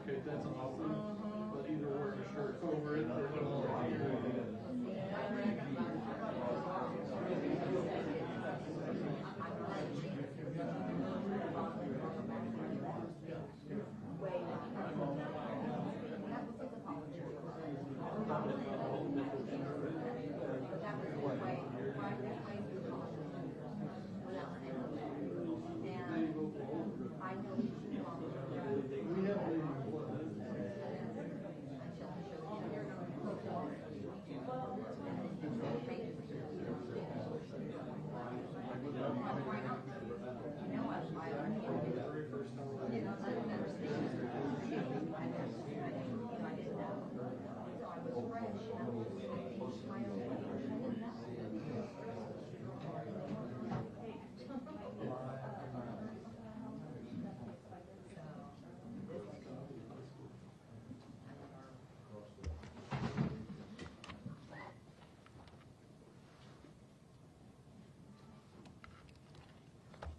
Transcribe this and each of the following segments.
Okay, that's awesome. But either wear a shirt over it or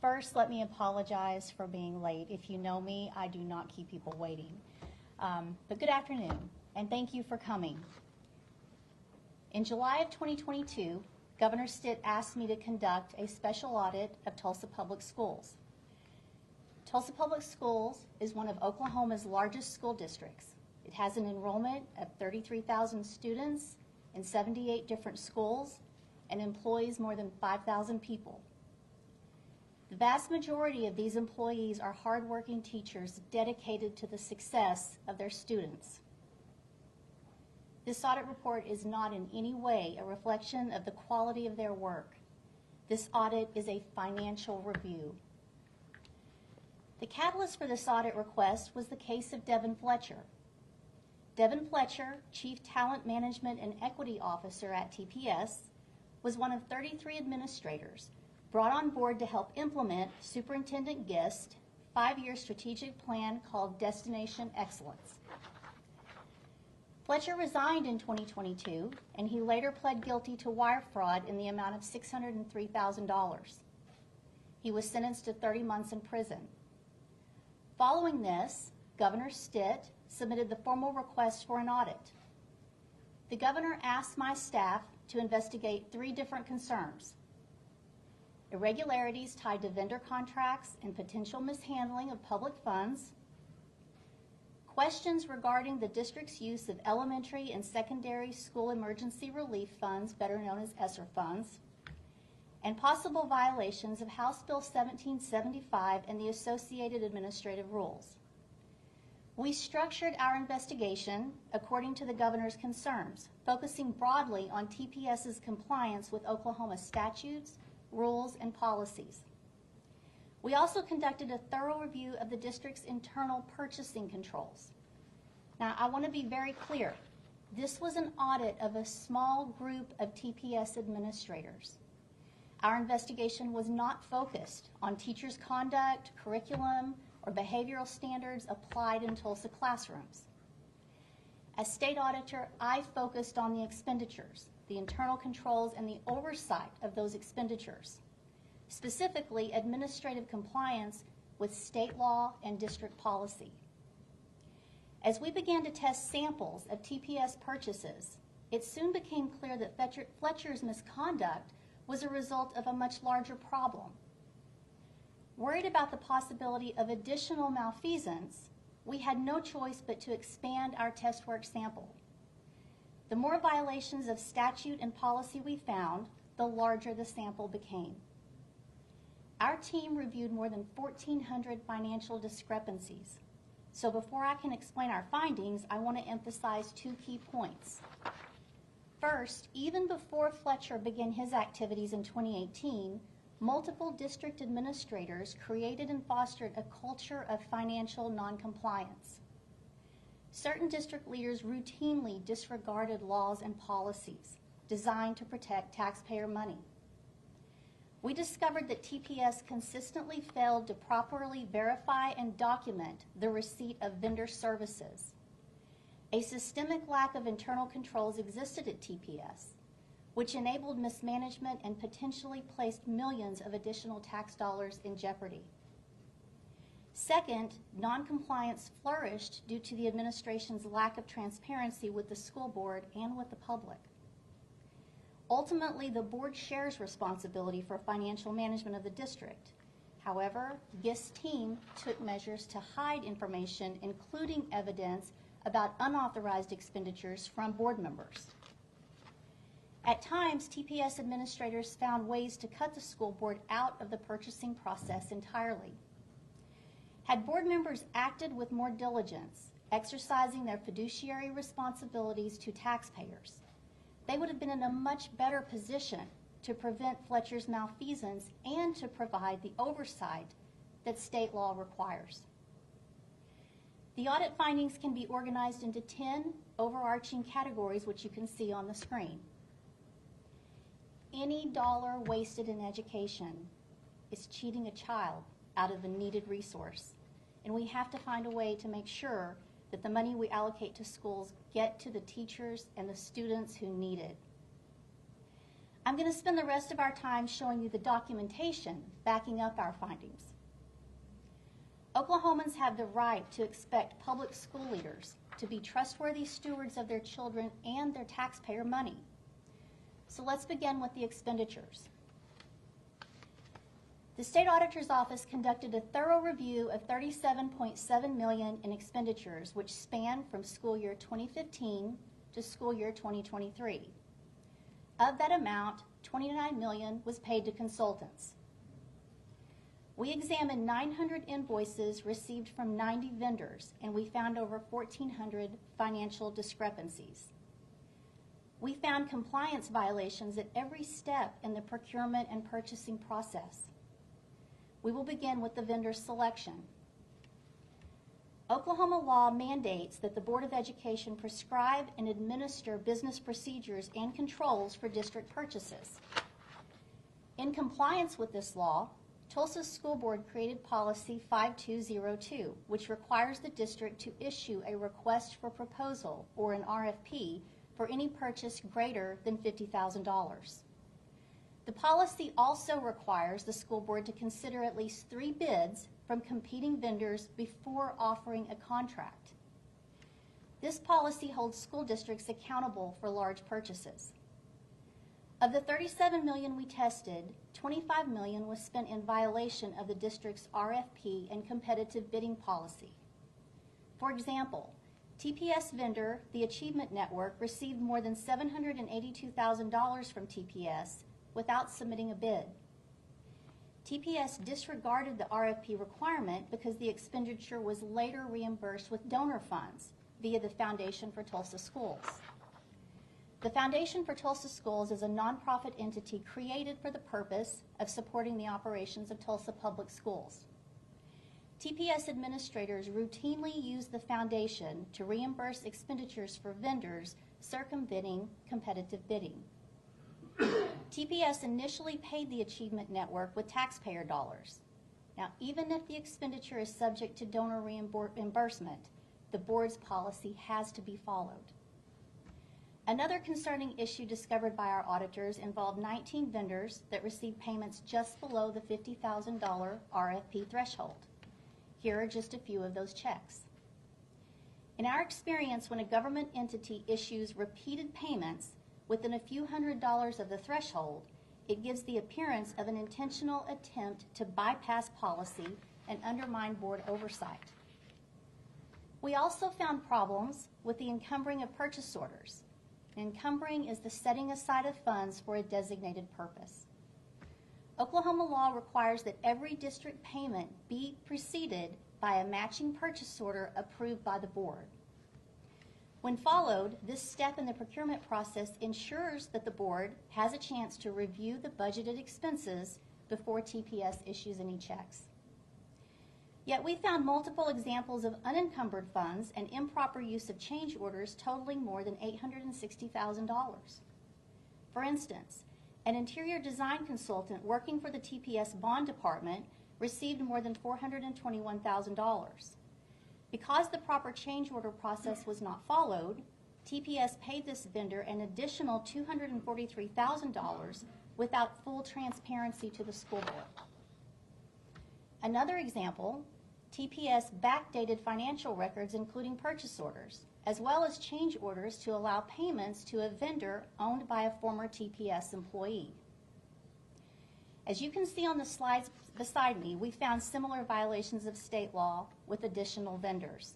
First, let me apologize for being late. If you know me, I do not keep people waiting. But good afternoon, and thank you for coming. In July of 2022, Governor Stitt asked me to conduct a special audit of Tulsa Public Schools. Tulsa Public Schools is one of Oklahoma's largest school districts. It has an enrollment of 33,000 students in 78 different schools and employs more than 5,000 people. The vast majority of these employees are hardworking teachers dedicated to the success of their students. This audit report is not in any way a reflection of the quality of their work. This audit is a financial review. The catalyst for this audit request was the case of Devin Fletcher. Devin Fletcher, Chief Talent Management and Equity Officer at TPS, was one of 33 administrators brought on board to help implement Superintendent Gist's 5-year strategic plan called Destination Excellence. Fletcher resigned in 2022, and he later pled guilty to wire fraud in the amount of $603,000. He was sentenced to 30 months in prison. Following this, Governor Stitt submitted the formal request for an audit. The governor asked my staff to investigate 3 different concerns: irregularities tied to vendor contracts and potential mishandling of public funds, questions regarding the district's use of elementary and secondary school emergency relief funds, better known as ESSER funds, and possible violations of House Bill 1775 and the associated administrative rules. We structured our investigation according to the governor's concerns, focusing broadly on TPS's compliance with Oklahoma statutes, rules, and policies. We also conducted a thorough review of the district's internal purchasing controls. Now, I want to be very clear. This was an audit of a small group of TPS administrators. Our investigation was not focused on teachers' conduct, curriculum, or behavioral standards applied in Tulsa classrooms. As state auditor, I focused on the expenditures, the internal controls, and the oversight of those expenditures, specifically administrative compliance with state law and district policy. As we began to test samples of TPS purchases, it soon became clear that Fletcher's misconduct was a result of a much larger problem. Worried about the possibility of additional malfeasance, we had no choice but to expand our test work sample. The more violations of statute and policy we found, the larger the sample became. Our team reviewed more than 1,400 financial discrepancies. So before I can explain our findings, I want to emphasize 2 key points. First, even before Fletcher began his activities in 2018, multiple district administrators created and fostered a culture of financial noncompliance. Certain district leaders routinely disregarded laws and policies designed to protect taxpayer money. We discovered that TPS consistently failed to properly verify and document the receipt of vendor services. A systemic lack of internal controls existed at TPS, which enabled mismanagement and potentially placed millions of additional tax dollars in jeopardy. Second, noncompliance flourished due to the administration's lack of transparency with the school board and with the public. Ultimately, the board shares responsibility for financial management of the district. However, GIS's team took measures to hide information, including evidence about unauthorized expenditures from board members. At times, TPS administrators found ways to cut the school board out of the purchasing process entirely. Had board members acted with more diligence, exercising their fiduciary responsibilities to taxpayers, they would have been in a much better position to prevent Fletcher's malfeasance and to provide the oversight that state law requires. The audit findings can be organized into 10 overarching categories, which you can see on the screen. Any dollar wasted in education is cheating a child out of a needed resource, and we have to find a way to make sure that the money we allocate to schools get to the teachers and the students who need it. I'm going to spend the rest of our time showing you the documentation backing up our findings. Oklahomans have the right to expect public school leaders to be trustworthy stewards of their children and their taxpayer money. So let's begin with the expenditures. The State Auditor's Office conducted a thorough review of $37.7 million in expenditures, which span from school year 2015 to school year 2023. Of that amount, $29 million was paid to consultants. We examined 900 invoices received from 90 vendors, and we found over 1,400 financial discrepancies. We found compliance violations at every step in the procurement and purchasing process. We will begin with the vendor selection. Oklahoma law mandates that the Board of Education prescribe and administer business procedures and controls for district purchases. In compliance with this law, Tulsa School Board created Policy 5202, which requires the district to issue a request for proposal, or an RFP, for any purchase greater than $50,000. The policy also requires the school board to consider at least 3 bids from competing vendors before offering a contract. This policy holds school districts accountable for large purchases. Of the $37 million we tested, $25 million was spent in violation of the district's RFP and competitive bidding policy. For example, TPS vendor, the Achievement Network, received more than $782,000 from TPS without submitting a bid. TPS disregarded the RFP requirement because the expenditure was later reimbursed with donor funds via the Foundation for Tulsa Schools. The Foundation for Tulsa Schools is a nonprofit entity created for the purpose of supporting the operations of Tulsa Public Schools. TPS administrators routinely use the foundation to reimburse expenditures for vendors circumventing competitive bidding. TPS initially paid the Achievement Network with taxpayer dollars. Now, even if the expenditure is subject to donor reimbursement, the board's policy has to be followed. Another concerning issue discovered by our auditors involved 19 vendors that received payments just below the $50,000 RFP threshold. Here are just a few of those checks. In our experience, when a government entity issues repeated payments within a few $100s of the threshold, it gives the appearance of an intentional attempt to bypass policy and undermine board oversight. We also found problems with the encumbering of purchase orders. Encumbering is the setting aside of funds for a designated purpose. Oklahoma law requires that every district payment be preceded by a matching purchase order approved by the board. When followed, this step in the procurement process ensures that the board has a chance to review the budgeted expenses before TPS issues any checks. Yet we found multiple examples of unencumbered funds and improper use of change orders totaling more than $860,000. For instance, an interior design consultant working for the TPS bond department received more than $421,000. Because the proper change order process was not followed, TPS paid this vendor an additional $243,000 without full transparency to the school board. Another example, TPS backdated financial records including purchase orders, as well as change orders to allow payments to a vendor owned by a former TPS employee. As you can see on the slides beside me, we found similar violations of state law with additional vendors.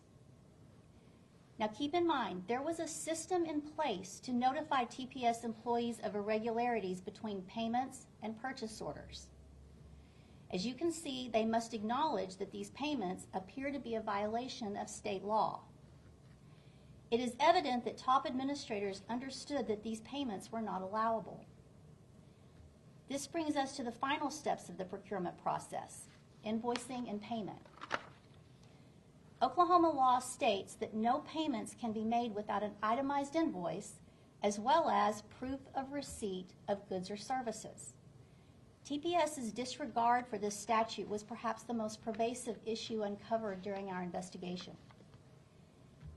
Now keep in mind, there was a system in place to notify TPS employees of irregularities between payments and purchase orders. As you can see, they must acknowledge that these payments appear to be a violation of state law. It is evident that top administrators understood that these payments were not allowable. This brings us to the final steps of the procurement process, invoicing and payment. Oklahoma law states that no payments can be made without an itemized invoice as well as proof of receipt of goods or services. TPS's disregard for this statute was perhaps the most pervasive issue uncovered during our investigation.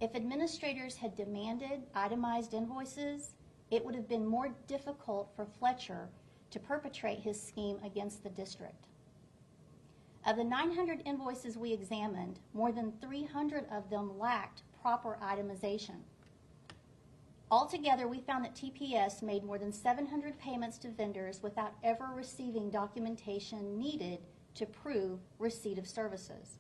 If administrators had demanded itemized invoices, it would have been more difficult for Fletcher to perpetrate his scheme against the district. Of the 900 invoices we examined, more than 300 of them lacked proper itemization. Altogether, we found that TPS made more than 700 payments to vendors without ever receiving documentation needed to prove receipt of services.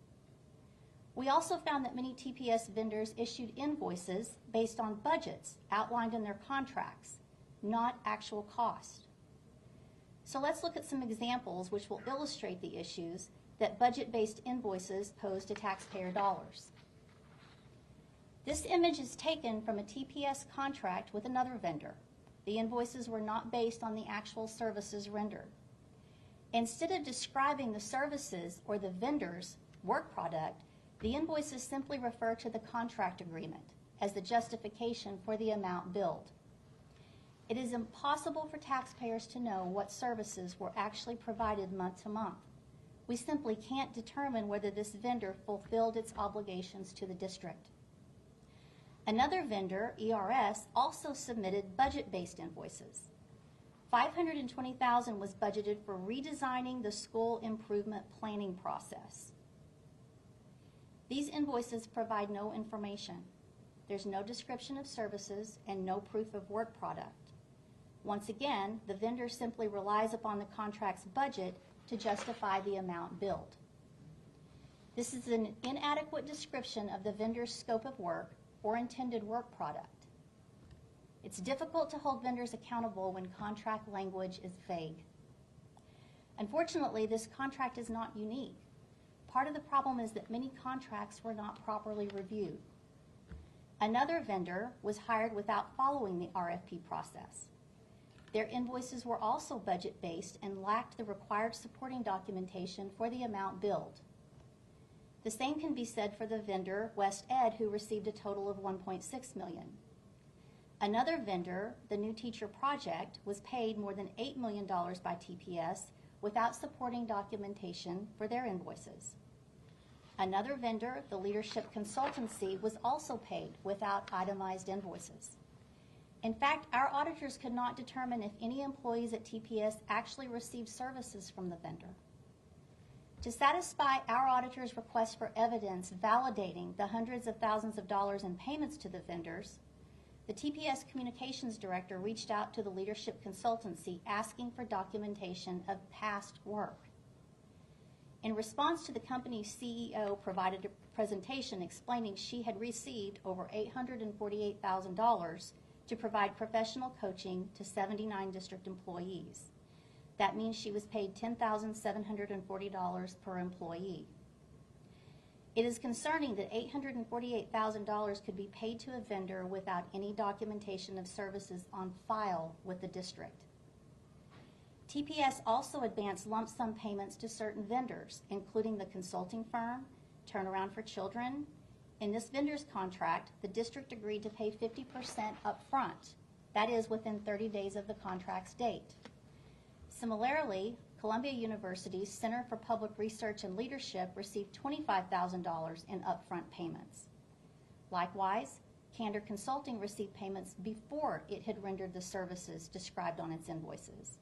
We also found that many TPS vendors issued invoices based on budgets outlined in their contracts, not actual cost. So let's look at some examples which will illustrate the issues that budget-based invoices pose to taxpayer dollars. This image is taken from a TPS contract with another vendor. The invoices were not based on the actual services rendered. Instead of describing the services or the vendor's work product, the invoices simply refer to the contract agreement as the justification for the amount billed. It is impossible for taxpayers to know what services were actually provided month to month. We simply can't determine whether this vendor fulfilled its obligations to the district. Another vendor, ERS, also submitted budget-based invoices. $520,000 was budgeted for redesigning the school improvement planning process. These invoices provide no information. There's no description of services and no proof of work product. Once again, the vendor simply relies upon the contract's budget to justify the amount billed. This is an inadequate description of the vendor's scope of work or intended work product. It's difficult to hold vendors accountable when contract language is vague. Unfortunately, this contract is not unique. Part of the problem is that many contracts were not properly reviewed. Another vendor was hired without following the RFP process. Their invoices were also budget-based and lacked the required supporting documentation for the amount billed. The same can be said for the vendor, West Ed, who received a total of $1.6 million. Another vendor, the New Teacher Project, was paid more than $8 million by TPS without supporting documentation for their invoices. Another vendor, the Leadership Consultancy, was also paid without itemized invoices. In fact, our auditors could not determine if any employees at TPS actually received services from the vendor. To satisfy our auditors' request for evidence validating the hundreds of thousands of dollars in payments to the vendors, the TPS Communications Director reached out to the Leadership Consultancy asking for documentation of past work. In response to the company's CEO provided a presentation explaining she had received over $848,000 to provide professional coaching to 79 district employees. That means she was paid $10,740 per employee. It is concerning that $848,000 could be paid to a vendor without any documentation of services on file with the district. TPS also advanced lump sum payments to certain vendors, including the consulting firm, Turnaround for Children. In this vendor's contract, the district agreed to pay 50% up front, that is within 30 days of the contract's date. Similarly, Columbia University's Center for Public Research and Leadership received $25,000 in upfront payments. Likewise, Candor Consulting received payments before it had rendered the services described on its invoices.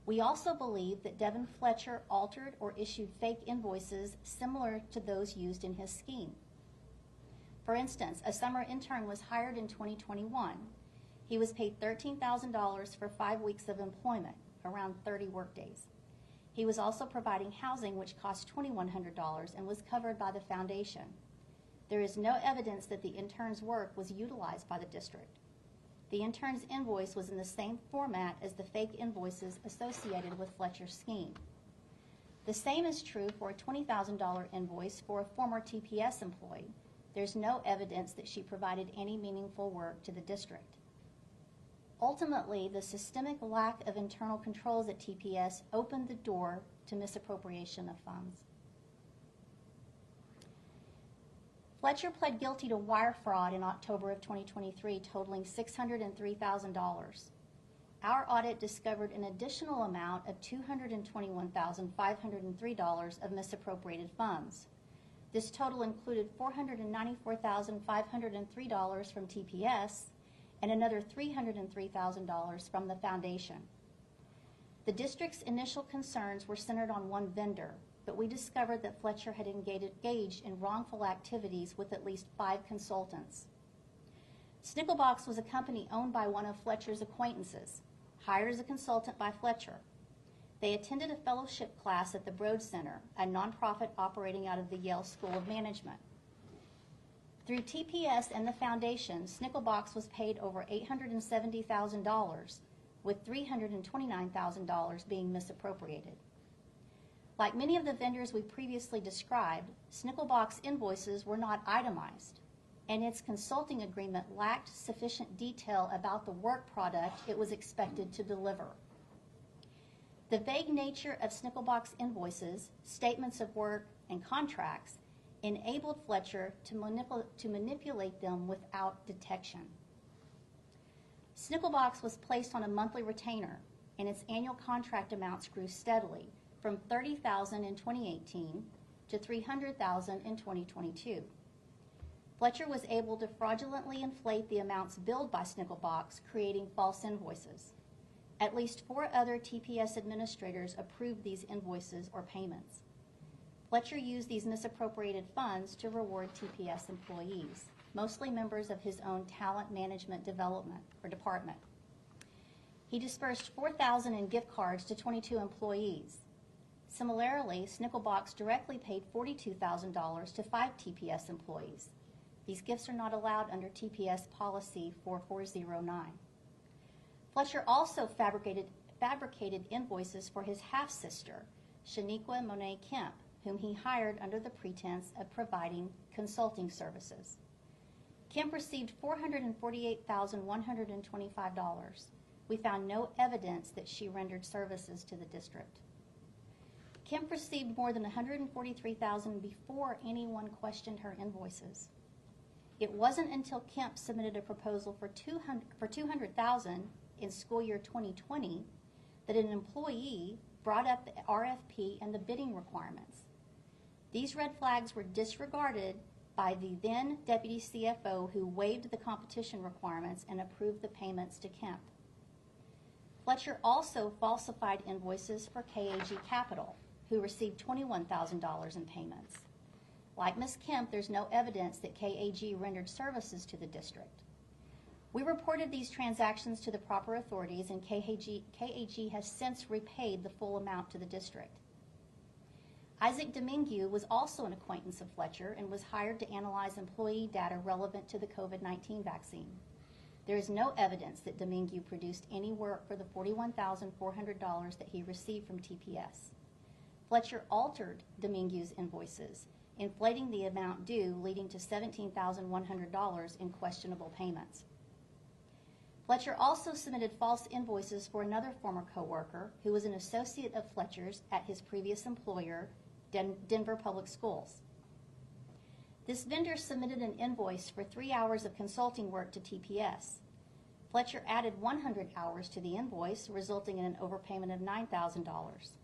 We also believe that Devin Fletcher altered or issued fake invoices similar to those used in his scheme. For instance, a summer intern was hired in 2021. He was paid $13,000 for 5 weeks of employment, around 30 workdays. He was also providing housing, which cost $2,100 and was covered by the foundation. There is no evidence that the intern's work was utilized by the district. The intern's invoice was in the same format as the fake invoices associated with Fletcher's scheme. The same is true for a $20,000 invoice for a former TPS employee. There's no evidence that she provided any meaningful work to the district. Ultimately, the systemic lack of internal controls at TPS opened the door to misappropriation of funds. Fletcher pled guilty to wire fraud in October of 2023, totaling $603,000. Our audit discovered an additional amount of $221,503 of misappropriated funds. This total included $494,503 from TPS and another $303,000 from the foundation. The district's initial concerns were centered on one vendor, but we discovered that Fletcher had engaged in wrongful activities with at least 5 consultants. Snickelbox was a company owned by one of Fletcher's acquaintances, hired as a consultant by Fletcher. They attended a fellowship class at the Broad Center, a nonprofit operating out of the Yale School of Management. Through TPS and the foundation, Snickelbox was paid over $870,000, with $329,000 being misappropriated. Like many of the vendors we previously described, Snickelbox invoices were not itemized, and its consulting agreement lacked sufficient detail about the work product it was expected to deliver. The vague nature of Snickelbox invoices, statements of work, and contracts enabled Fletcher to manipulate them without detection. Snickelbox was placed on a monthly retainer, and its annual contract amounts grew steadily from $30,000 in 2018 to $300,000 in 2022. Fletcher was able to fraudulently inflate the amounts billed by Snickelbox, creating false invoices. At least 4 other TPS administrators approved these invoices or payments. Fletcher used these misappropriated funds to reward TPS employees, mostly members of his own talent management development or department. He dispersed $4,000 in gift cards to 22 employees. Similarly, Snickelbox directly paid $42,000 to 5 TPS employees. These gifts are not allowed under TPS policy 4409. Fletcher also fabricated invoices for his half-sister, Shaniqua Monet Kemp, whom he hired under the pretense of providing consulting services. Kemp received $448,125. We found no evidence that she rendered services to the district. Kemp received more than $143,000 before anyone questioned her invoices. It wasn't until Kemp submitted a proposal for $200,000 in school year 2020 that an employee brought up the RFP and the bidding requirements. These red flags were disregarded by the then Deputy CFO, who waived the competition requirements and approved the payments to Kemp. Fletcher also falsified invoices for KAG Capital, who received $21,000 in payments. Like Ms. Kemp, there's no evidence that KAG rendered services to the district. We reported these transactions to the proper authorities, and KAG has since repaid the full amount to the district. Isaac Domingue was also an acquaintance of Fletcher and was hired to analyze employee data relevant to the COVID-19 vaccine. There is no evidence that Domingue produced any work for the $41,400 that he received from TPS. Fletcher altered Domingue's invoices, inflating the amount due, leading to $17,100 in questionable payments. Fletcher also submitted false invoices for another former coworker who was an associate of Fletcher's at his previous employer, Denver Public Schools. This vendor submitted an invoice for 3 hours of consulting work to TPS. Fletcher added 100 hours to the invoice, resulting in an overpayment of $9,000.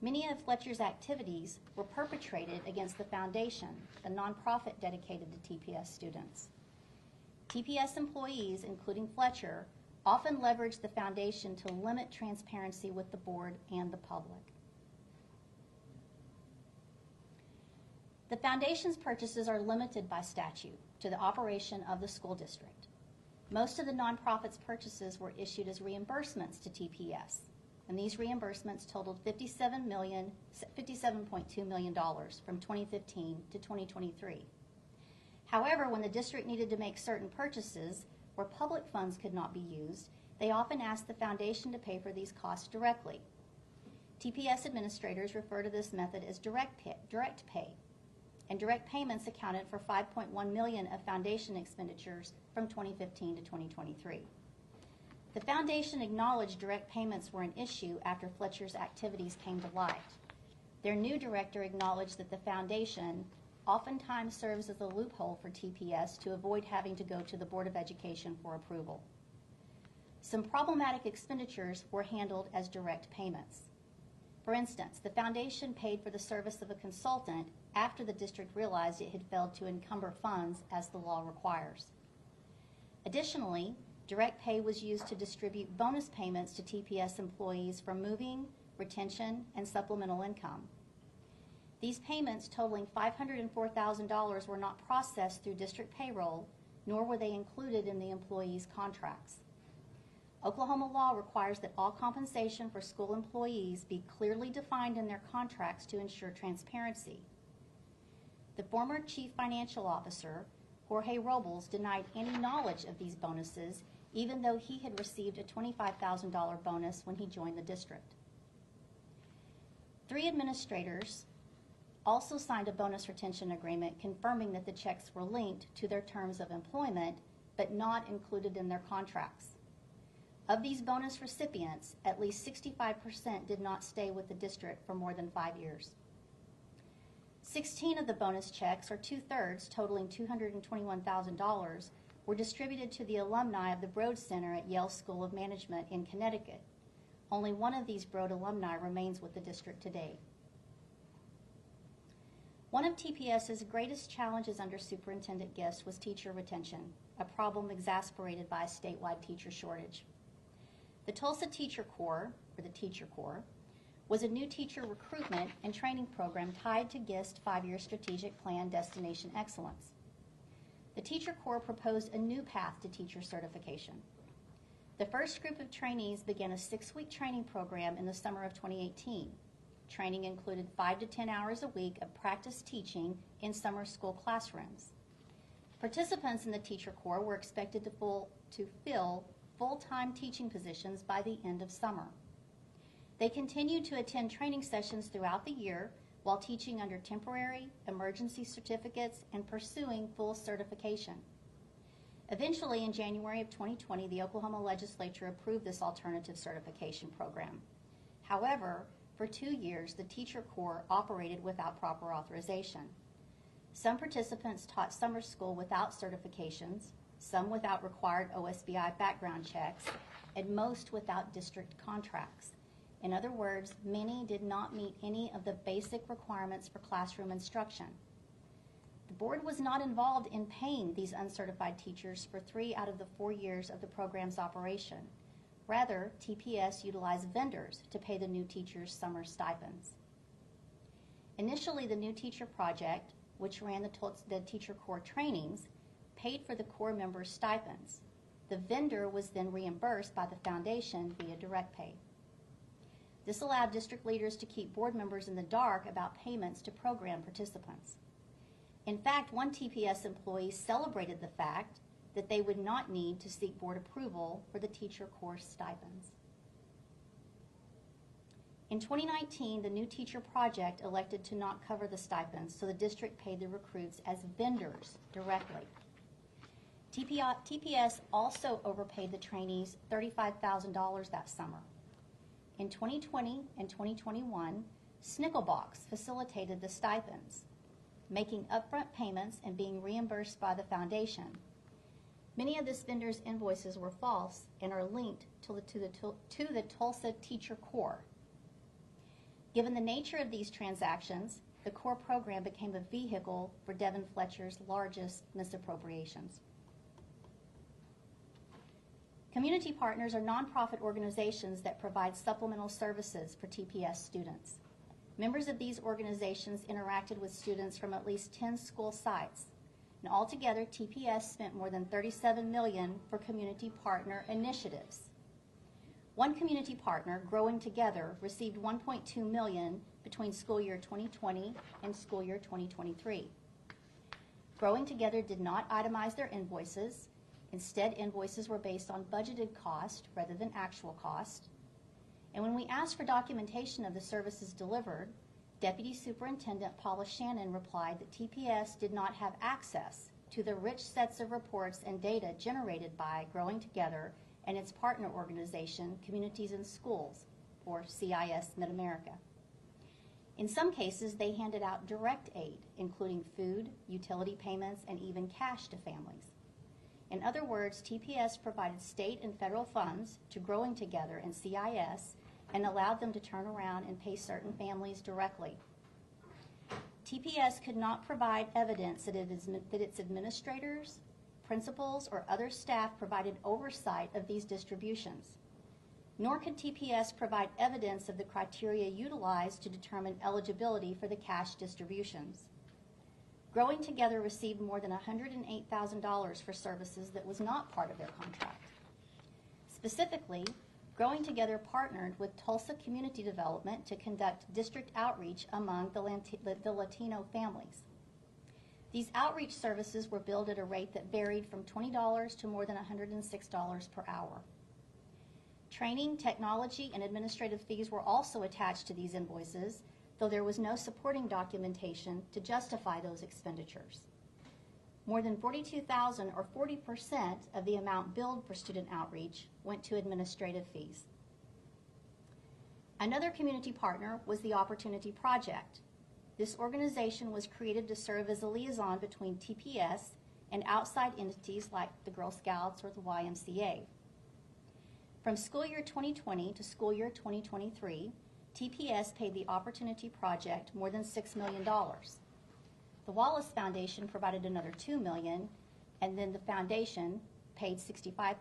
Many of Fletcher's activities were perpetrated against the foundation, the nonprofit dedicated to TPS students. TPS employees, including Fletcher, often leverage the foundation to limit transparency with the board and the public. The foundation's purchases are limited by statute to the operation of the school district. Most of the nonprofit's purchases were issued as reimbursements to TPS, and these reimbursements totaled $57.2 million from 2015 to 2023. However, when the district needed to make certain purchases where public funds could not be used, they often asked the foundation to pay for these costs directly. TPS administrators refer to this method as direct pay, and direct payments accounted for $5.1 million of foundation expenditures from 2015 to 2023. The foundation acknowledged direct payments were an issue after Fletcher's activities came to light. Their new director acknowledged that the foundation oftentimes serves as a loophole for TPS to avoid having to go to the Board of Education for approval. Some problematic expenditures were handled as direct payments. For instance, the foundation paid for the service of a consultant after the district realized it had failed to encumber funds as the law requires. Additionally, direct pay was used to distribute bonus payments to TPS employees for moving, retention, and supplemental income. These payments, totaling $504,000, were not processed through district payroll, nor were they included in the employees' contracts. Oklahoma law requires that all compensation for school employees be clearly defined in their contracts to ensure transparency. The former chief financial officer, Jorge Robles, denied any knowledge of these bonuses, even though he had received a $25,000 bonus when he joined the district. 3 administrators also signed a bonus retention agreement confirming that the checks were linked to their terms of employment, but not included in their contracts. Of these bonus recipients, at least 65% did not stay with the district for more than 5 years. 16 of the bonus checks, or 2/3, totaling $221,000, were distributed to the alumni of the Broad Center at Yale School of Management in Connecticut. Only one of these Broad alumni remains with the district today. One of TPS's greatest challenges under Superintendent Gist was teacher retention, a problem exacerbated by a statewide teacher shortage. The Tulsa Teacher Corps, or the Teacher Corps, was a new teacher recruitment and training program tied to GIST 5-year strategic plan Destination Excellence. The Teacher Corps proposed a new path to teacher certification. The first group of trainees began a 6-week training program in the summer of 2018. Training included 5 to 10 hours a week of practice teaching in summer school classrooms. Participants in the Teacher Corps were expected to fill full-time teaching positions by the end of summer. They continued to attend training sessions throughout the year while teaching under temporary, emergency certificates and pursuing full certification. Eventually, in January of 2020, the Oklahoma legislature approved this alternative certification program. However, for 2 years, the Teacher Corps operated without proper authorization. Some participants taught summer school without certifications, some without required OSBI background checks, and most without district contracts. In other words, many did not meet any of the basic requirements for classroom instruction. The board was not involved in paying these uncertified teachers for 3 out of the 4 years of the program's operation. Rather, TPS utilized vendors to pay the new teachers summer stipends. Initially, the New Teacher Project, which ran the Teacher Corps trainings, paid for the Corps members' stipends. The vendor was then reimbursed by the foundation via direct pay. This allowed district leaders to keep board members in the dark about payments to program participants. In fact, one TPS employee celebrated the fact that they would not need to seek board approval for the Teacher Corps stipends. In 2019, the New Teacher Project elected to not cover the stipends, so the district paid the recruits as vendors directly. TPS also overpaid the trainees $35,000 that summer. In 2020 and 2021, Snickelbox facilitated the stipends, making upfront payments and being reimbursed by the foundation. Many of this vendor's invoices were false and are linked to the Tulsa Teacher Corps. Given the nature of these transactions, the Corps program became a vehicle for Devin Fletcher's largest misappropriations. Community partners are nonprofit organizations that provide supplemental services for TPS students. Members of these organizations interacted with students from at least 10 school sites. And altogether, TPS spent more than $37 million for community partner initiatives. One community partner, Growing Together, received $1.2 million between school year 2020 and school year 2023. Growing Together did not itemize their invoices. Instead, invoices were based on budgeted cost rather than actual cost. And when we asked for documentation of the services delivered, Deputy Superintendent Paula Shannon replied that TPS did not have access to the rich sets of reports and data generated by Growing Together and its partner organization, Communities in Schools, or CIS Mid-America. In some cases, they handed out direct aid, including food, utility payments, and even cash to families. In other words, TPS provided state and federal funds to Growing Together and CIS and allowed them to turn around and pay certain families directly. TPS could not provide evidence that its administrators, principals, or other staff provided oversight of these distributions. Nor could TPS provide evidence of the criteria utilized to determine eligibility for the cash distributions. Growing Together received more than $108,000 for services that was not part of their contract. Specifically, Growing Together partnered with Tulsa Community Development to conduct district outreach among the Latino families. These outreach services were billed at a rate that varied from $20 to more than $106 per hour. Training, technology, and administrative fees were also attached to these invoices, though there was no supporting documentation to justify those expenditures. More than $42,000 or 40% of the amount billed for student outreach went to administrative fees. Another community partner was the Opportunity Project. This organization was created to serve as a liaison between TPS and outside entities like the Girl Scouts or the YMCA. From school year 2020 to school year 2023, TPS paid the Opportunity Project more than $6 million. The Wallace Foundation provided another $2 million, and then the foundation paid $65,000.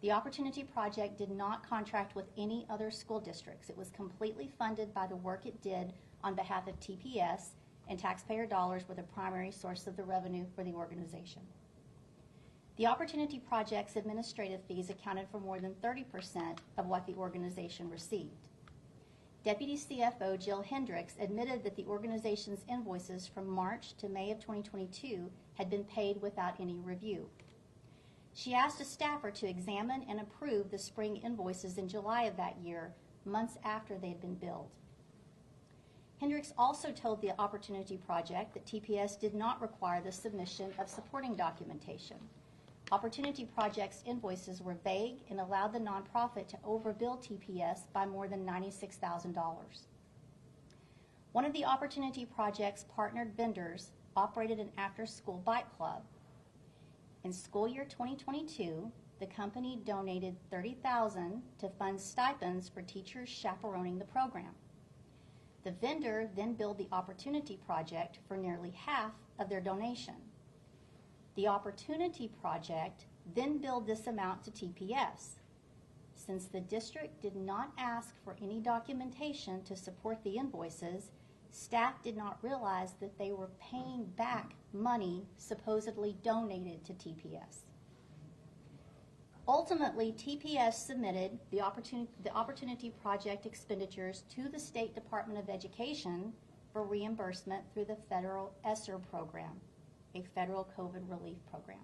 The Opportunity Project did not contract with any other school districts. It was completely funded by the work it did on behalf of TPS, and taxpayer dollars were the primary source of the revenue for the organization. The Opportunity Project's administrative fees accounted for more than 30% of what the organization received. Deputy CFO Jill Hendricks admitted that the organization's invoices from March to May of 2022 had been paid without any review. She asked a staffer to examine and approve the spring invoices in July of that year, months after they had been billed. Hendricks also told the Opportunity Project that TPS did not require the submission of supporting documentation. Opportunity Project's invoices were vague and allowed the nonprofit to overbill TPS by more than $96,000. One of the Opportunity Project's partnered vendors operated an after-school bike club. In school year 2022, the company donated $30,000 to fund stipends for teachers chaperoning the program. The vendor then billed the Opportunity Project for nearly half of their donation. The Opportunity Project then billed this amount to TPS. Since the district did not ask for any documentation to support the invoices, staff did not realize that they were paying back money supposedly donated to TPS. Ultimately, TPS submitted the Opportunity Project expenditures to the State Department of Education for reimbursement through the federal ESSER program, a federal COVID relief program.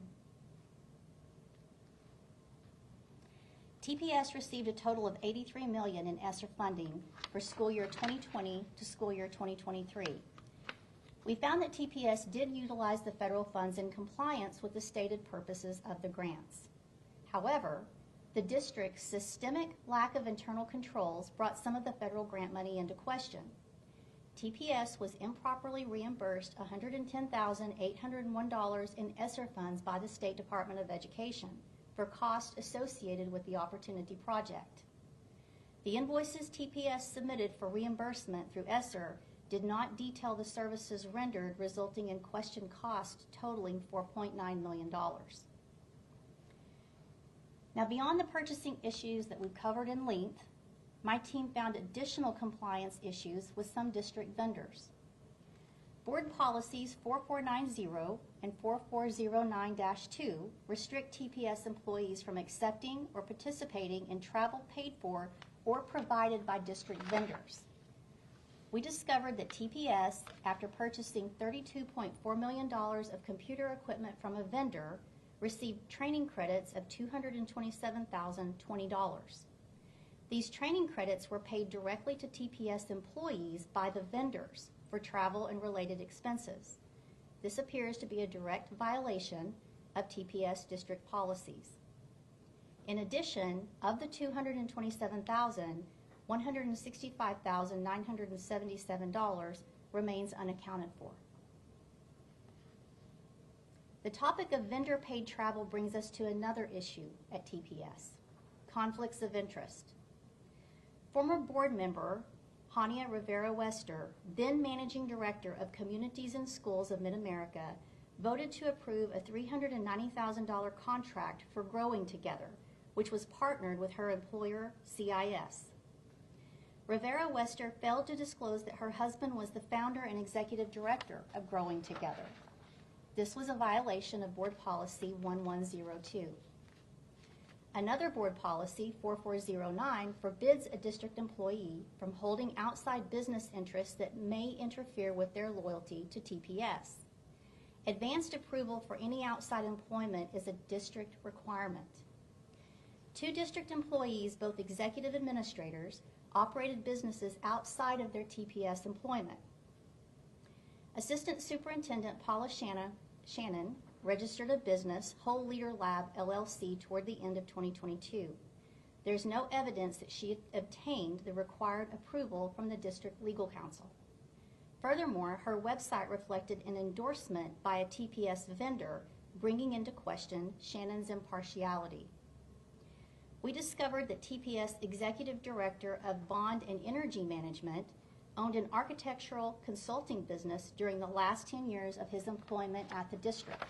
TPS received a total of $83 million in ESSER funding for school year 2020 to school year 2023. We found that TPS did utilize the federal funds in compliance with the stated purposes of the grants. However, the district's systemic lack of internal controls brought some of the federal grant money into question. TPS was improperly reimbursed $110,801 in ESSER funds by the State Department of Education for costs associated with the Opportunity Project. The invoices TPS submitted for reimbursement through ESSER did not detail the services rendered, resulting in question costs totaling $4.9 million. Now, beyond the purchasing issues that we've covered in length, my team found additional compliance issues with some district vendors. Board policies 4490 and 4409-2 restrict TPS employees from accepting or participating in travel paid for or provided by district vendors. We discovered that TPS, after purchasing $32.4 million of computer equipment from a vendor, received training credits of $227,020. These training credits were paid directly to TPS employees by the vendors for travel and related expenses. This appears to be a direct violation of TPS district policies. In addition, of the $227,000, $165,977 remains unaccounted for. The topic of vendor-paid travel brings us to another issue at TPS, conflicts of interest. Former board member Hania Rivera-Wester, then Managing Director of Communities and Schools of Mid-America, voted to approve a $390,000 contract for Growing Together, which was partnered with her employer, CIS. Rivera-Wester failed to disclose that her husband was the founder and executive director of Growing Together. This was a violation of Board Policy 1102. Another Board Policy, 4409, forbids a district employee from holding outside business interests that may interfere with their loyalty to TPS. Advanced approval for any outside employment is a district requirement. Two district employees, both executive administrators, operated businesses outside of their TPS employment. Assistant Superintendent Paula Shannon registered a business, Whole Leader Lab LLC, toward the end of 2022. There's no evidence that she obtained the required approval from the district legal counsel. Furthermore, her website reflected an endorsement by a TPS vendor, bringing into question Shannon's impartiality. We discovered that TPS Executive Director of Bond and Energy Management owned an architectural consulting business during the last 10 years of his employment at the district.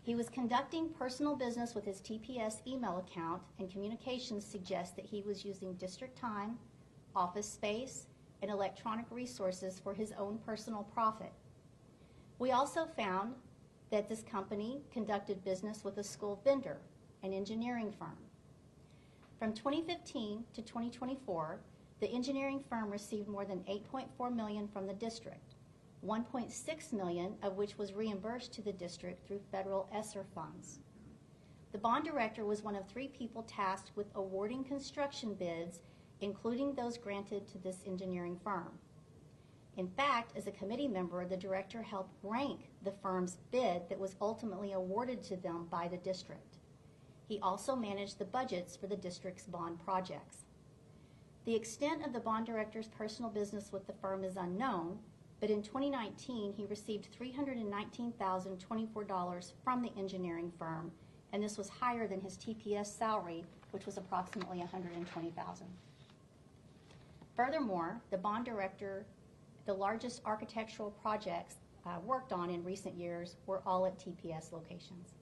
He was conducting personal business with his TPS email account, and communications suggest that he was using district time, office space, and electronic resources for his own personal profit. We also found that this company conducted business with a school vendor, an engineering firm. From 2015 to 2024, the engineering firm received more than $8.4 million from the district, $1.6 million of which was reimbursed to the district through federal ESSER funds. The bond director was one of 3 people tasked with awarding construction bids, including those granted to this engineering firm. In fact, as a committee member, the director helped rank the firm's bid that was ultimately awarded to them by the district. He also managed the budgets for the district's bond projects. The extent of the bond director's personal business with the firm is unknown, but in 2019, he received $319,024 from the engineering firm, and this was higher than his TPS salary, which was approximately $120,000. Furthermore, the bond director, the largest architectural projects worked on in recent years were all at TPS locations.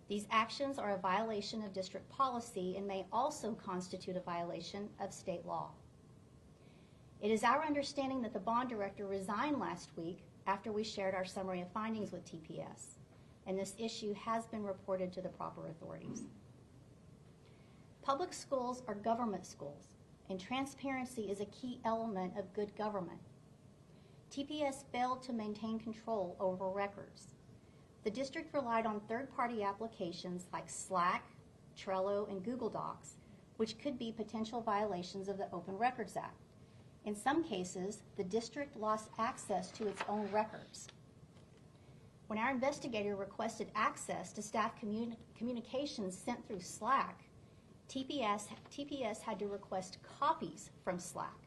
These actions are a violation of district policy and may also constitute a violation of state law. It is our understanding that the bond director resigned last week after we shared our summary of findings with TPS, and this issue has been reported to the proper authorities. Public schools are government schools, and transparency is a key element of good government. TPS failed to maintain control over records. The district relied on third-party applications like Slack, Trello, and Google Docs, which could be potential violations of the Open Records Act. In some cases, the district lost access to its own records. When our investigator requested access to staff communications sent through Slack, TPS had to request copies from Slack.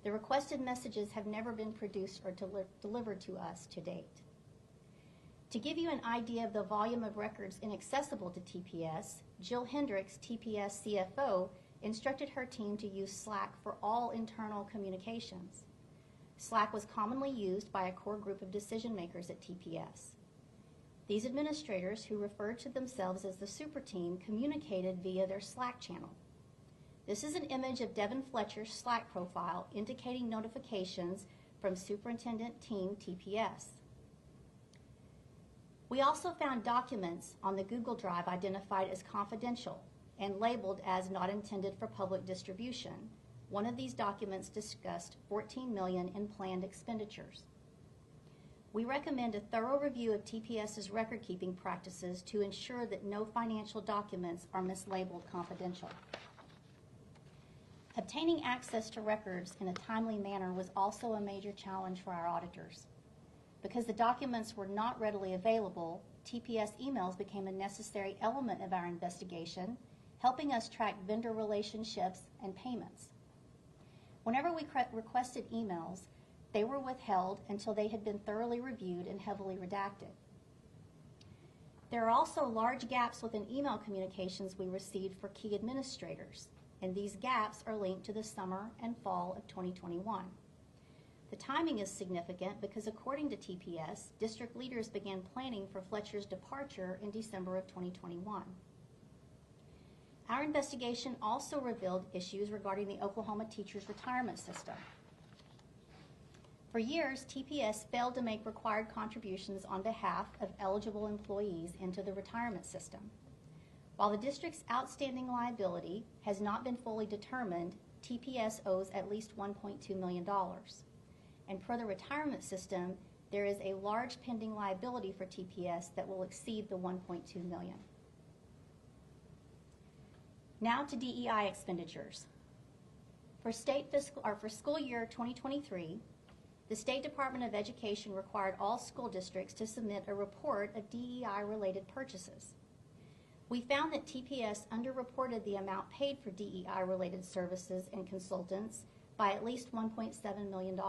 The requested messages have never been produced or delivered to us to date. To give you an idea of the volume of records inaccessible to TPS, Jill Hendricks, TPS CFO, instructed her team to use Slack for all internal communications. Slack was commonly used by a core group of decision makers at TPS. These administrators, who referred to themselves as the super team, communicated via their Slack channel. This is an image of Devin Fletcher's Slack profile indicating notifications from Superintendent Team TPS. We also found documents on the Google Drive identified as confidential and labeled as not intended for public distribution. One of these documents discussed $14 million in planned expenditures. We recommend a thorough review of TPS's record-keeping practices to ensure that no financial documents are mislabeled confidential. Obtaining access to records in a timely manner was also a major challenge for our auditors. Because the documents were not readily available, TPS emails became a necessary element of our investigation, helping us track vendor relationships and payments. Whenever we requested emails, they were withheld until they had been thoroughly reviewed and heavily redacted. There are also large gaps within email communications we received for key administrators, and these gaps are linked to the summer and fall of 2021. The timing is significant because, according to TPS, district leaders began planning for Fletcher's departure in December of 2021. Our investigation also revealed issues regarding the Oklahoma teachers' retirement system. For years, TPS failed to make required contributions on behalf of eligible employees into the retirement system. While the district's outstanding liability has not been fully determined, TPS owes at least $1.2 million. And per the retirement system, there is a large pending liability for TPS that will exceed the $1.2 million. Now to DEI expenditures. For school year 2023, the State Department of Education required all school districts to submit a report of DEI-related purchases. We found that TPS underreported the amount paid for DEI-related services and consultants by at least $1.7 million.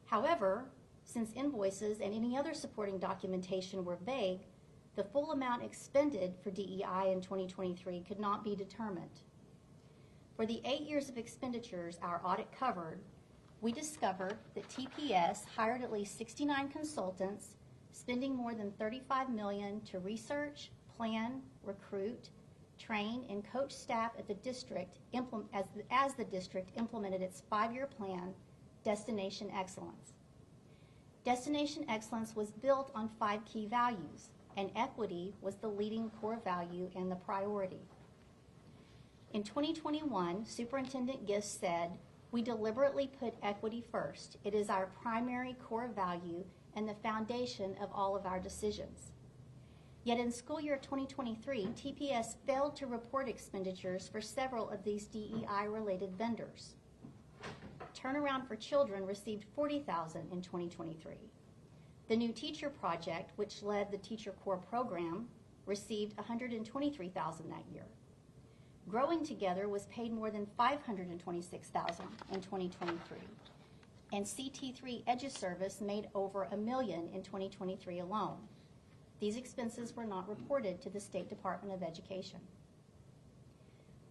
However, since invoices and any other supporting documentation were vague, the full amount expended for DEI in 2023 could not be determined. For the 8 years of expenditures our audit covered, we discovered that TPS hired at least 69 consultants, spending more than $35 million to research, plan, recruit, train, and coach staff at the district as the district implemented its 5-year plan, Destination Excellence. Destination Excellence was built on 5 key values, and equity was the leading core value and the priority. In 2021, Superintendent Gist said, "We deliberately put equity first. It is our primary core value and the foundation of all of our decisions." Yet in school year 2023, TPS failed to report expenditures for several of these DEI-related vendors. Turnaround for Children received $40,000 in 2023. The New Teacher Project, which led the Teacher Corps program, received $123,000 that year. Growing Together was paid more than $526,000 in 2023. And CT3 EduService made over $1 million in 2023 alone. These expenses were not reported to the State Department of Education.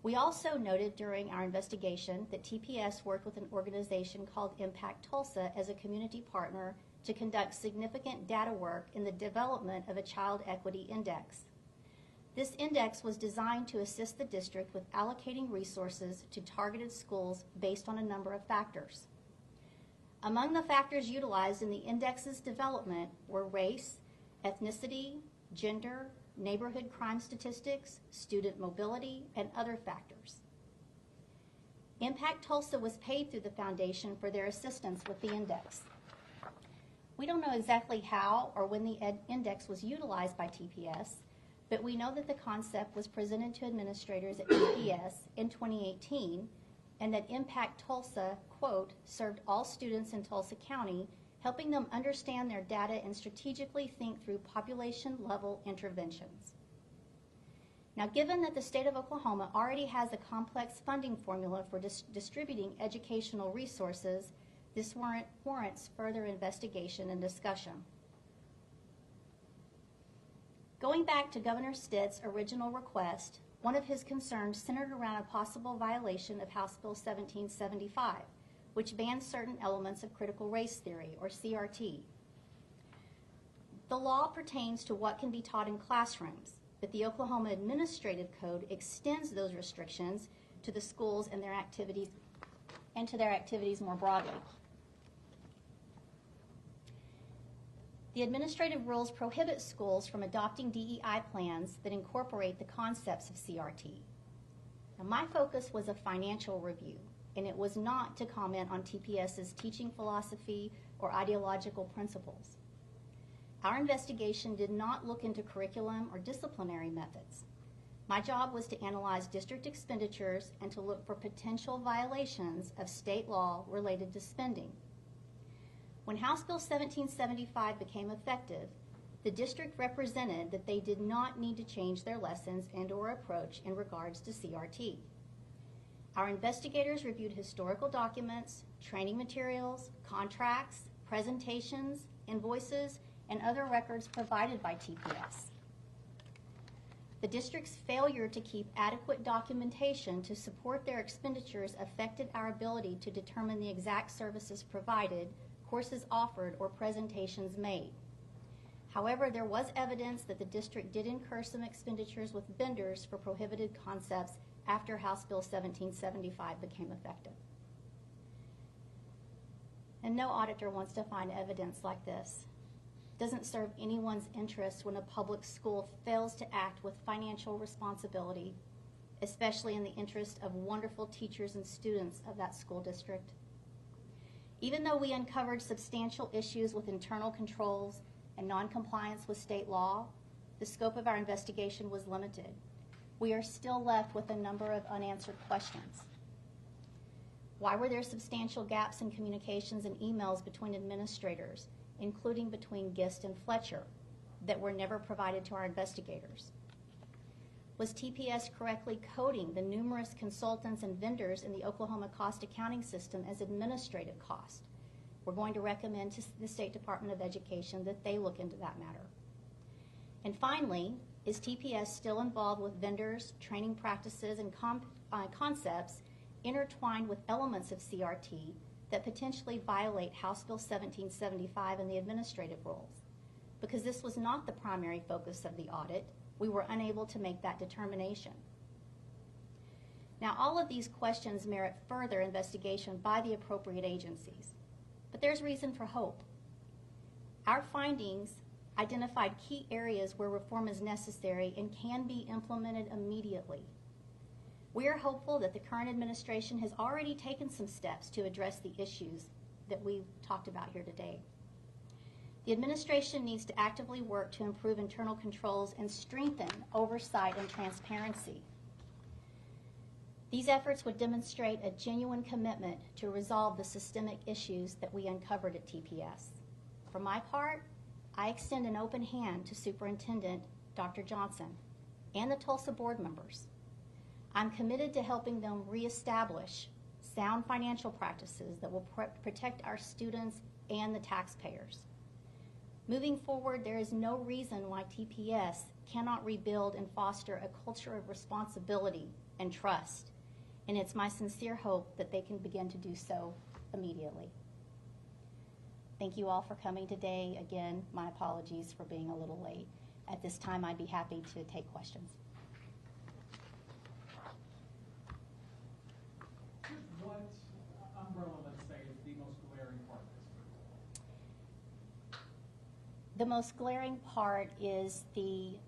We also noted during our investigation that TPS worked with an organization called Impact Tulsa as a community partner to conduct significant data work in the development of a Child Equity Index. This index was designed to assist the district with allocating resources to targeted schools based on a number of factors. Among the factors utilized in the index's development were race, ethnicity, gender, neighborhood crime statistics, student mobility, and other factors. Impact Tulsa was paid through the foundation for their assistance with the index. We don't know exactly how or when the index was utilized by TPS, but we know that the concept was presented to administrators at TPS in 2018 and that Impact Tulsa, quote, served all students in Tulsa County, helping them understand their data and strategically think through population-level interventions. Now, given that the state of Oklahoma already has a complex funding formula for distributing educational resources, this warrants further investigation and discussion. Going back to Governor Stitt's original request, one of his concerns centered around a possible violation of House Bill 1775, which bans certain elements of critical race theory, or CRT. The law pertains to what can be taught in classrooms, but the Oklahoma Administrative Code extends those restrictions to the schools and their activities, and to their activities more broadly. The administrative rules prohibit schools from adopting DEI plans that incorporate the concepts of CRT. Now, my focus was a financial review, and it was not to comment on TPS's teaching philosophy or ideological principles. Our investigation did not look into curriculum or disciplinary methods. My job was to analyze district expenditures and to look for potential violations of state law related to spending. When House Bill 1775 became effective, the district represented that they did not need to change their lessons and/or approach in regards to CRT. Our investigators reviewed historical documents, training materials, contracts, presentations, invoices, and other records provided by TPS. The district's failure to keep adequate documentation to support their expenditures affected our ability to determine the exact services provided, courses offered, or presentations made. However, there was evidence that the district did incur some expenditures with vendors for prohibited concepts after House Bill 1775 became effective. And no auditor wants to find evidence like this. It doesn't serve anyone's interest when a public school fails to act with financial responsibility, especially in the interest of wonderful teachers and students of that school district. Even though we uncovered substantial issues with internal controls and noncompliance with state law, the scope of our investigation was limited. We are still left with a number of unanswered questions. Why were there substantial gaps in communications and emails between administrators, including between Gist and Fletcher, that were never provided to our investigators? Was TPS correctly coding the numerous consultants and vendors in the Oklahoma cost accounting system as administrative cost? We're going to recommend to the State Department of Education that they look into that matter. And finally, is TPS still involved with vendors, training practices, and concepts intertwined with elements of CRT that potentially violate House Bill 1775 and the administrative rules? Because this was not the primary focus of the audit, we were unable to make that determination. Now, all of these questions merit further investigation by the appropriate agencies, but there's reason for hope. Our findings identified key areas where reform is necessary and can be implemented immediately. We are hopeful that the current administration has already taken some steps to address the issues that we've talked about here today. The administration needs to actively work to improve internal controls and strengthen oversight and transparency. These efforts would demonstrate a genuine commitment to resolve the systemic issues that we uncovered at TPS. For my part, I extend an open hand to Superintendent Dr. Johnson and the Tulsa board members. I'm committed to helping them reestablish sound financial practices that will protect our students and the taxpayers. Moving forward, there is no reason why TPS cannot rebuild and foster a culture of responsibility and trust, and it's my sincere hope that they can begin to do so immediately. Thank you all for coming today. Again, my apologies for being a little late. At this time, I'd be happy to take questions. What umbrella, let's say, is the most glaring part of this? The most glaring part is the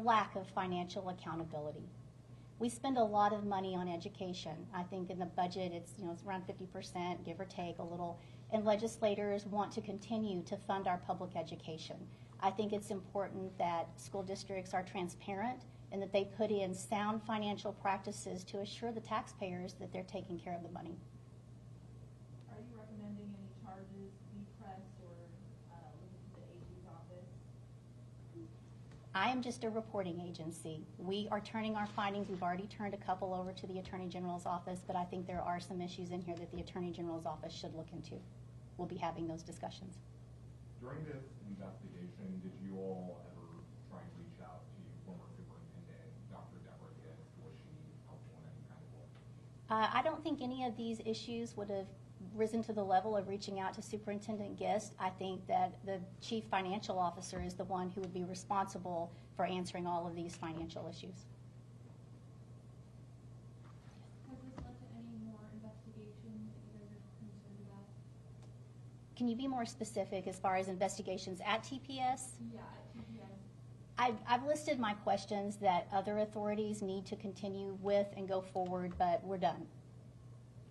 lack of financial accountability. We spend a lot of money on education. I think in the budget it's around 50%, give or take a little, and legislators want to continue to fund our public education. I think it's important that school districts are transparent and that they put in sound financial practices to assure the taxpayers that they're taking care of the money. Are you recommending any charges be pressed or looking to the AG's office? I am just a reporting agency. We are turning our findings. We've already turned a couple over to the Attorney General's office, but I think there are some issues in here that the Attorney General's office should look into. We'll be having those discussions. During this investigation, did you all ever try and reach out to former Superintendent Dr. Deborah Gibbs? Was she helpful in any kind of way? I don't think any of these issues would have risen to the level of reaching out to Superintendent Gist. I think that the Chief Financial Officer is the one who would be responsible for answering all of these financial issues. Has this led to any more investigations that you guys are concerned about? Can you be more specific as far as investigations at TPS? Yeah, at TPS. I've listed my questions that other authorities need to continue with and go forward, but we're done.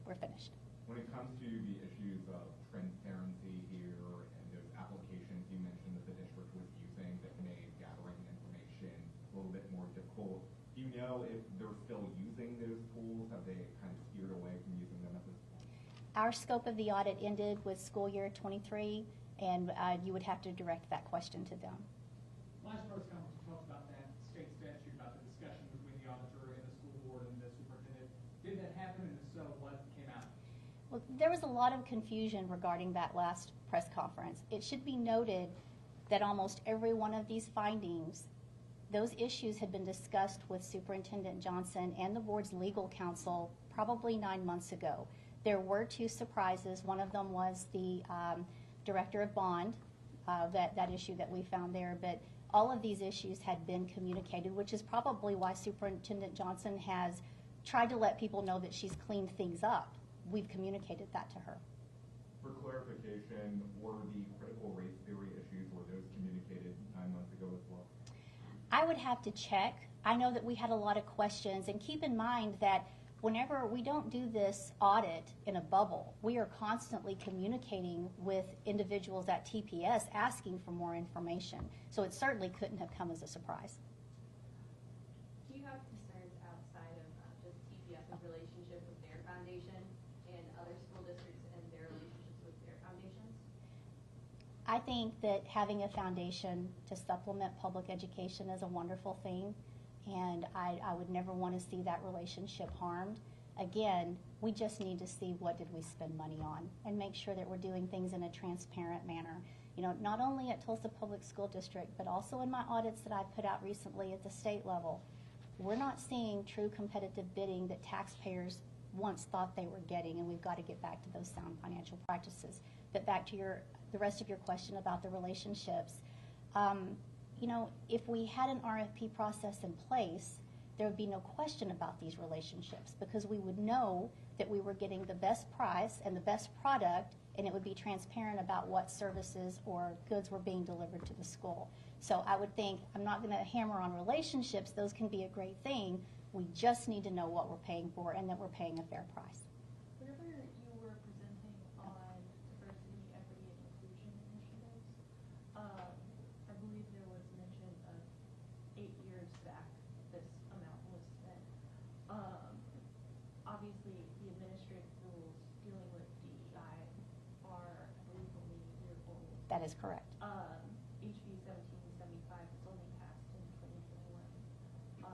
We're finished. When it comes to the issues of transparency here and those applications you mentioned that the district was using that made gathering information a little bit more difficult, do you know if they're still using those tools? Have they kind of steered away from using them at this point? Our scope of the audit ended with school year 23, and you would have to direct that question to them. Last press conference, we talked about that state statute, about the discussion between the auditor and the school board and the superintendent. Did that happen, and if so, what came out? Well, there was a lot of confusion regarding that last press conference. It should be noted that almost every one of these findings, those issues had been discussed with Superintendent Johnson and the board's legal counsel probably 9 months ago. There were two surprises. One of them was the director of bond, that issue that we found there, but all of these issues had been communicated, which is probably why Superintendent Johnson has tried to let people know that she's cleaned things up. We've communicated that to her. For clarification, were the critical race theory issues, were those communicated 9 months ago as well? I would have to check. I know that we had a lot of questions, and keep in mind that whenever we don't do this audit in a bubble, we are constantly communicating with individuals at TPS asking for more information. So it certainly couldn't have come as a surprise. Do you have concerns outside of just TPS's relationship with their foundation and other school districts and their relationships with their foundations? I think that having a foundation to supplement public education is a wonderful thing, and I would never want to see that relationship harmed. Again, we just need to see what did we spend money on and make sure that we're doing things in a transparent manner. You know, not only at Tulsa Public School District, but also in my audits that I've put out recently at the state level. We're not seeing true competitive bidding that taxpayers once thought they were getting, and we've got to get back to those sound financial practices. But back to the rest of your question about the relationships. You know, if we had an RFP process in place, there would be no question about these relationships because we would know that we were getting the best price and the best product, and it would be transparent about what services or goods were being delivered to the school. So I would think, I'm not going to hammer on relationships. Those can be a great thing. We just need to know what we're paying for and that we're paying a fair price. Whenever you were presenting on diversity, equity, and inclusion initiatives, I believe there was mention of 8 years back this amount was spent. That is correct. HB 1775 was only passed in 2021.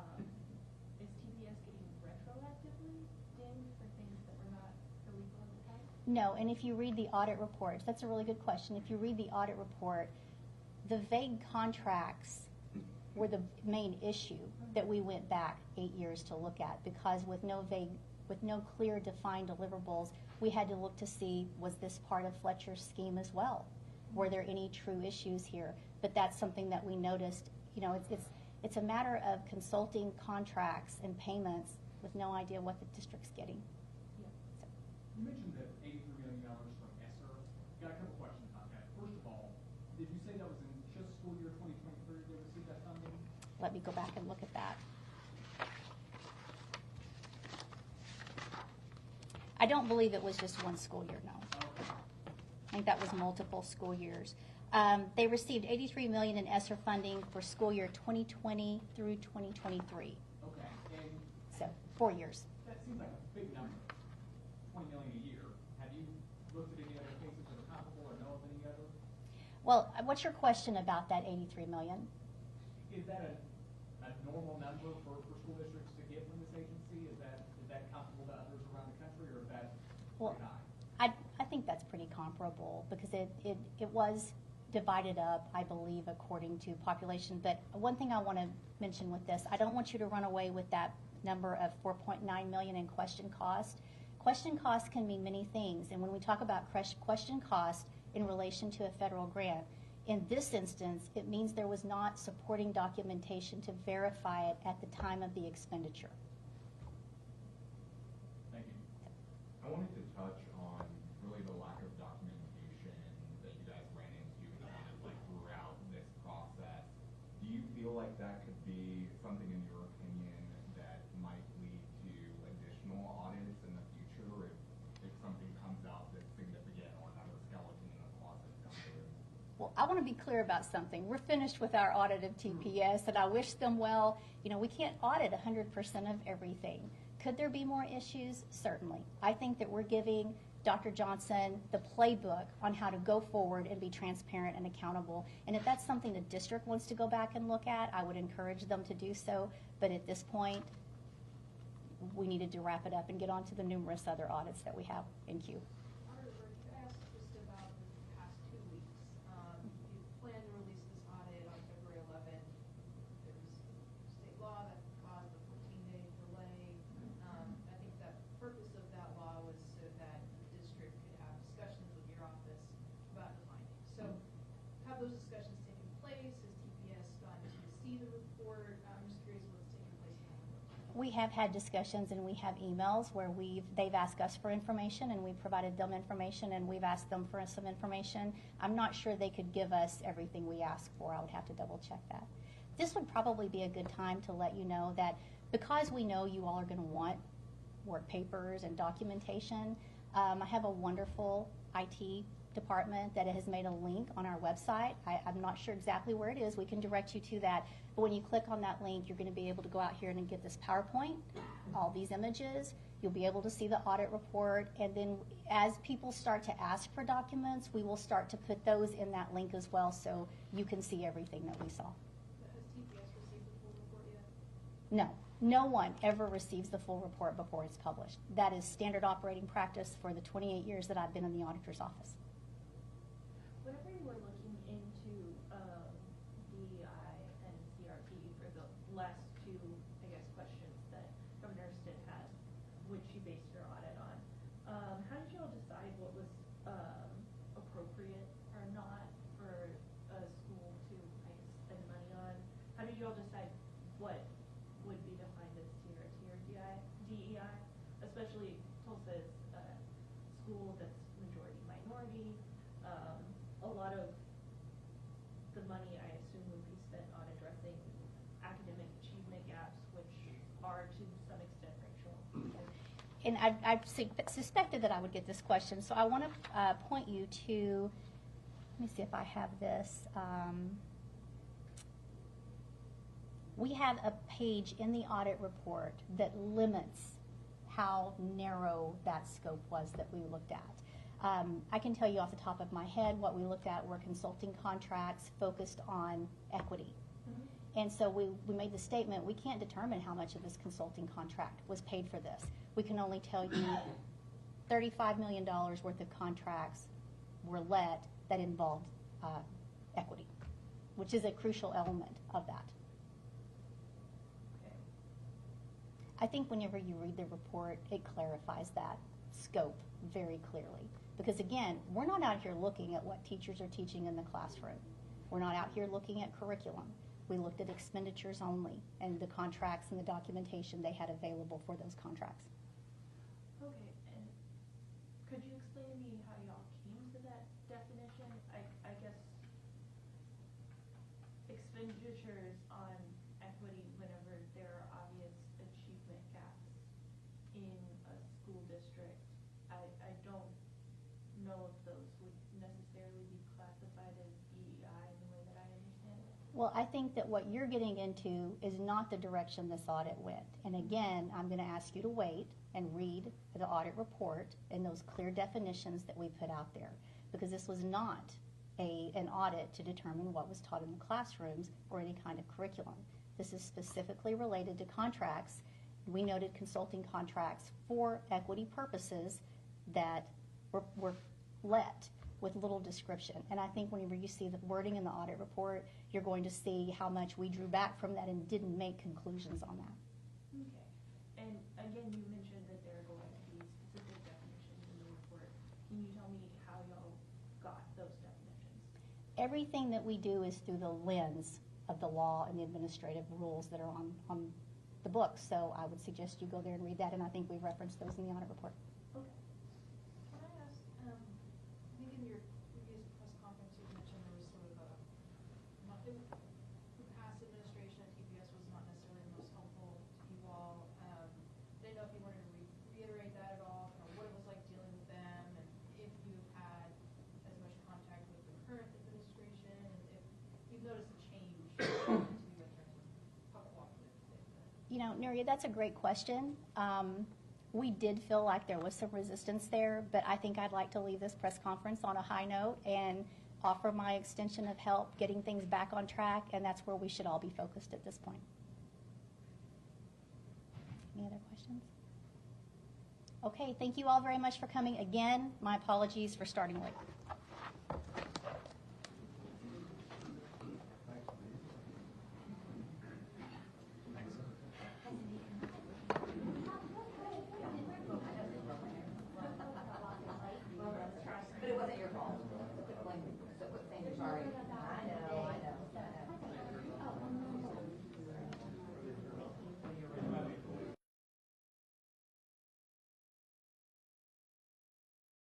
Is TPS getting retroactively dinged for things that were not illegal at the time? No, and if you read the audit reports, that's a really good question. If you read the audit report, the vague contracts were the main issue that we went back 8 years to look at, because with no clear defined deliverables, we had to look to see, was this part of Fletcher's scheme as well? Were there any true issues here? But that's something that we noticed. You know, it's a matter of consulting contracts and payments with no idea what the district's getting. You mentioned the $83 million from ESSER. Got a couple questions about that. First of all, did you say that was in just school year 2023 they received that funding? Let me go back and look at that. I don't believe it was just one school year, no. Okay. I think that was multiple school years. They received $83 million in ESSER funding for school year 2020 through 2023. Okay. And So 4 years. that seems like a big number, $20 million a year. Have you looked at any other cases that are comparable or know of any other? Well, what's your question about that $83 million? Is that a normal number for school districts to get from this agency? Is that comparable to others around the country, or is that Well, pretty high? I think that's pretty comparable, because it was divided up, I believe, according to population. But one thing I want to mention with this, I don't want you to run away with that number of $4.9 million in question cost. Question cost can mean many things, and when we talk about question cost in relation to a federal grant, in this instance, it means there was not supporting documentation to verify it at the time of the expenditure. Thank you. I wanted to touch on really the lack of documentation that you guys ran into in audit, like throughout this process. Do you feel like that could be something, in your opinion, that might lead to additional audits in the future if something comes out that's significant, or another skeleton in the closet comes through? Well, I want to be clear about something. We're finished with our audit of TPS, and I wish them well. You know, we can't audit 100% of everything. Could there be more issues? Certainly. I think that we're giving Dr. Johnson the playbook on how to go forward and be transparent and accountable. And if that's something the district wants to go back and look at, I would encourage them to do so. But at this point, we needed to wrap it up and get on to the numerous other audits that we have in queue. Auditor, could I ask just about the past 2 weeks? You plan to release this audit on February 11th. There was state law that caused a 14-day delay. I think the purpose of that law was so that the district could have discussions with your office about the findings. So have those discussions taken place? Has TPS gone to see the report? I'm just curious what's taking place now. We have had discussions, and we have emails where they've asked us for information, and we've provided them information, and we've asked them for some information. I'm not sure they could give us everything we asked for. I would have to double check that. This would probably be a good time to let you know that because we know you all are going to want work papers and documentation, I have a wonderful IT department that has made a link on our website. I'm not sure exactly where it is. We can direct you to that. But when you click on that link, you're going to be able to go out here and get this PowerPoint, all these images. You'll be able to see the audit report. And then as people start to ask for documents, we will start to put those in that link as well, so you can see everything that we saw. Has TPS received the full report yet? No. No one ever receives the full report before it's published. That is standard operating practice for the 28 years that I've been in the auditor's office. Whenever you were looking into DEI and CRP for the last two, I guess, questions that Governor Stitt had, which you based your audit on, how did you all decide what was appropriate or not for a school to, I guess, spend money on? How did you all decide what would be defined as tier DEI, especially Tulsa's school that's majority minority? A lot of the money, I assume, would be spent on addressing academic achievement gaps, which are to some extent racial. And I suspected that I would get this question, so I want to point you to, let me see if I have this. We have a page in the audit report that limits how narrow that scope was that we looked at. I can tell you off the top of my head what we looked at were consulting contracts focused on equity. And so we made the statement, we can't determine how much of this consulting contract was paid for this. We can only tell you $35 million worth of contracts were let that involved equity, which is a crucial element of that. Okay. I think whenever you read the report, it clarifies that scope very clearly. Because again, we're not out here looking at what teachers are teaching in the classroom. We're not out here looking at curriculum. We looked at expenditures only and the contracts and the documentation they had available for those contracts. Okay, and could you explain to me how y'all came to that definition? I guess expenditures on equity whenever there are obvious achievement gaps in a school district, I don't know if those would necessarily be classified as DEI in the way that I understand it. Well, I think that what you're getting into is not the direction this audit went. And again, I'm going to ask you to wait and read the audit report and those clear definitions that we put out there. Because this was not an audit to determine what was taught in the classrooms or any kind of curriculum. This is specifically related to contracts. We noted consulting contracts for equity purposes that were let with little description. And I think whenever you see the wording in the audit report, you're going to see how much we drew back from that and didn't make conclusions on that. Okay. And again, you mentioned that there are going to be specific definitions in the report. Can you tell me how y'all got those definitions? Everything that we do is through the lens of the law and the administrative rules that are on the books. So I would suggest you go there and read that, and I think we referenced those in the audit report. Okay. Can I ask, I think in your previous press conference you mentioned there was sort of the past administration at TPS was not necessarily the most helpful to you all. I didn't know if you wanted to reiterate that at all, kind of what it was like dealing with them, and if you've had as much contact with the current administration, and if you've noticed a change to you in terms of how cooperative they've been. You know, Nuria, that's a great question. We did feel like there was some resistance there, but I think I'd like to leave this press conference on a high note and offer my extension of help getting things back on track, and that's where we should all be focused at this point. Any other questions? Okay, thank you all very much for coming. Again, my apologies for starting late.